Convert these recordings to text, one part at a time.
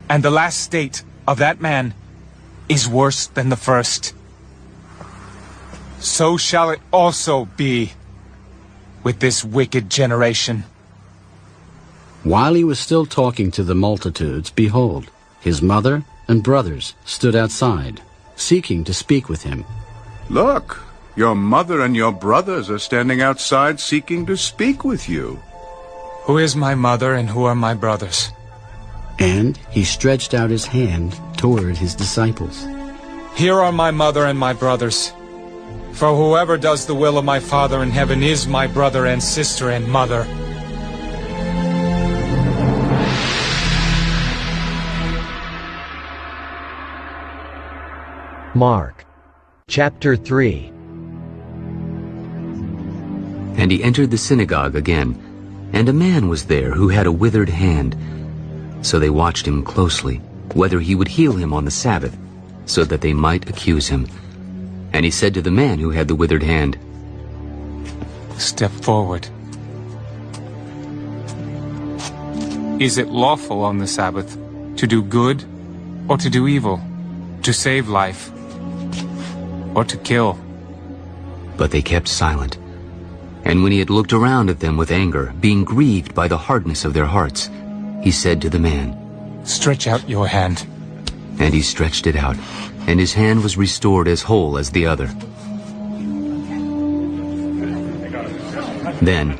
and the last state of that man is worse than the first. So shall it also be with this wicked generation. While he was still talking to the multitudes, behold, his mother and brothers stood outside, seeking to speak with him. Look, your mother and your brothers are standing outside seeking to speak with you. Who is my mother and who are my brothers? And he stretched out his hand toward his disciples. Here are my mother and my brothers. For whoever does the will of my Father in heaven is my brother and sister and mother. Mark, chapter 3. And he entered the synagogue again, and a man was there who had a withered hand. So they watched him closely, whether he would heal him on the Sabbath, so that they might accuse him. And he said to the man who had the withered hand, Step forward. Is it lawful on the Sabbath to do good or to do evil, to save life or to kill? But they kept silent. And when he had looked around at them with anger, being grieved by the hardness of their hearts, he said to the man, Stretch out your hand. And he stretched it out, and his hand was restored as whole as the other. Then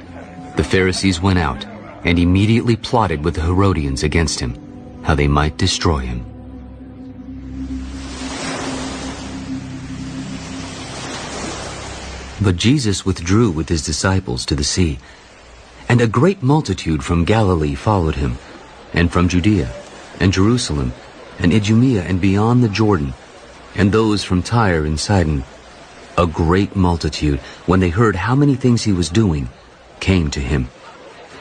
the Pharisees went out, and immediately plotted with the Herodians against him, how they might destroy him. But Jesus withdrew with his disciples to the sea, and a great multitude from Galilee followed him, and from Judea, and Jerusalem, and Idumea, and beyond the Jordan, and those from Tyre and Sidon. A great multitude, when they heard how many things he was doing, came to him.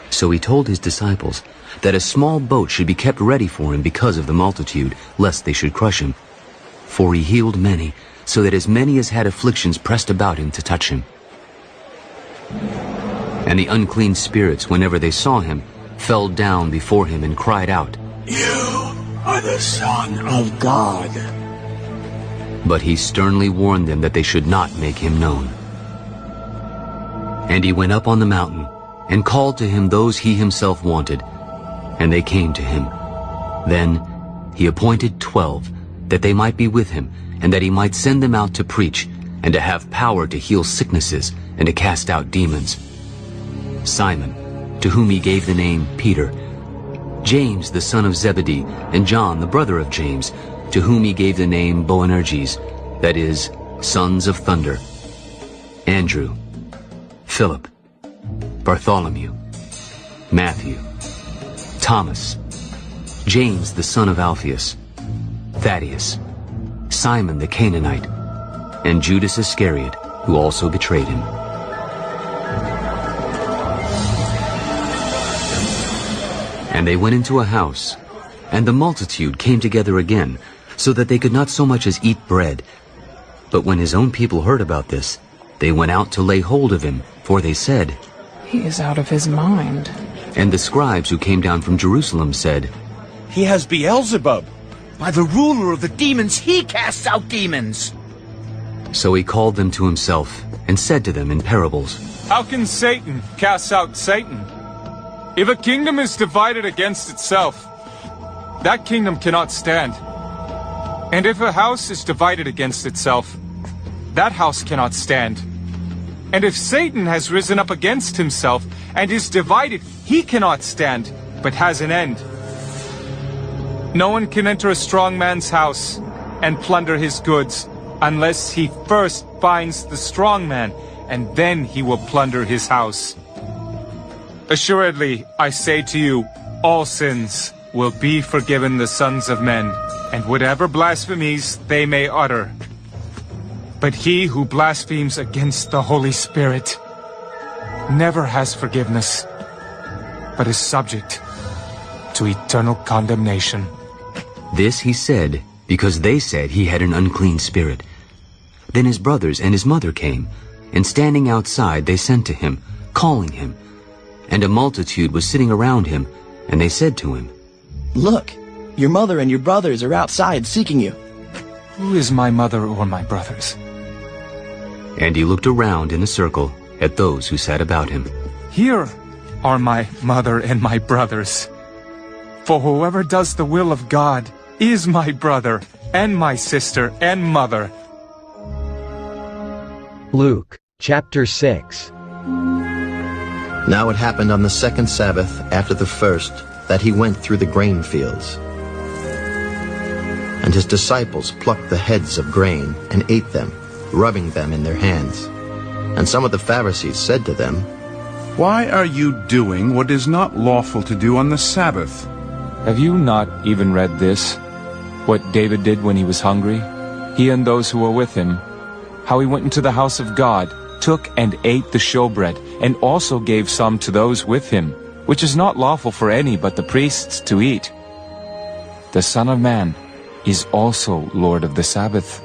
So he told his disciples that a small boat should be kept ready for him because of the multitude, lest they should crush him. For he healed many, so that as many as had afflictions pressed about him to touch him. And the unclean spirits, whenever they saw him, fell down before him and cried out, You are the Son of God. But he sternly warned them that they should not make him known. And he went up on the mountain, and called to him those he himself wanted, and they came to him. Then he appointed 12, that they might be with him, and that he might send them out to preach, and to have power to heal sicknesses, and to cast out demons. Simon, to whom he gave the name Peter, James the son of Zebedee, and John the brother of James, to whom he gave the name Boanerges, that is, sons of thunder, Andrew, Philip, Bartholomew, Matthew, Thomas, James the son of Alphaeus, Thaddeus, Simon the Canaanite, and Judas Iscariot, who also betrayed him. And they went into a house, and the multitude came together again, so that they could not so much as eat bread. But when his own people heard about this, they went out to lay hold of him, for they said, He is out of his mind. And the scribes who came down from Jerusalem said, He has Beelzebub. By the ruler of the demons, he casts out demons. So he called them to himself, and said to them in parables, How can Satan cast out Satan? If a kingdom is divided against itself, that kingdom cannot stand. And if a house is divided against itself, that house cannot stand. And if Satan has risen up against himself and is divided, he cannot stand, but has an end. No one can enter a strong man's house and plunder his goods unless he first binds the strong man, and then he will plunder his house. Assuredly, I say to you, all sins will be forgiven the sons of men, and whatever blasphemies they may utter. But he who blasphemes against the Holy Spirit never has forgiveness, but is subject to eternal condemnation. This he said, because they said he had an unclean spirit. Then his brothers and his mother came, and standing outside they sent to him, calling him. And a multitude was sitting around him, and they said to him, Look, Your mother and your brothers are outside seeking you. Who is my mother or my brothers? And he looked around in a circle at those who sat about him. Here are my mother and my brothers. For whoever does the will of God is my brother and my sister and mother. Luke, chapter 6. Now it happened on the second Sabbath after the first that he went through the grain fields. And his disciples plucked the heads of grain and ate them, rubbing them in their hands. And some of the Pharisees said to them, Why are you doing what is not lawful to do on the Sabbath? Have you not even read this? What David did when he was hungry? He and those who were with him. How he went into the house of God, took and ate the showbread, and also gave some to those with him, which is not lawful for any but the priests to eat. The Son of Man is also Lord of the Sabbath.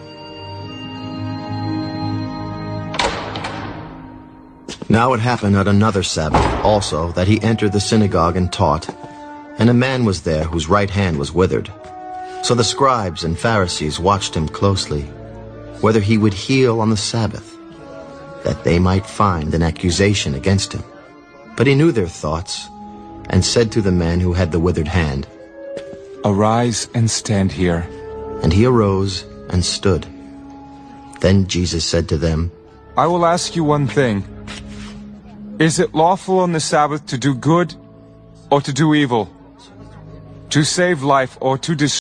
Now it happened at another Sabbath also that he entered the synagogue and taught, and a man was there whose right hand was withered. So the scribes and Pharisees watched him closely, whether he would heal on the Sabbath, that they might find an accusation against him. But he knew their thoughts, and said to the man who had the withered hand, Arise and stand here. And he arose and stood. Then Jesus said to them, I will ask you one thing. Is it lawful on the Sabbath to do good or to do evil? To save life or to destroy?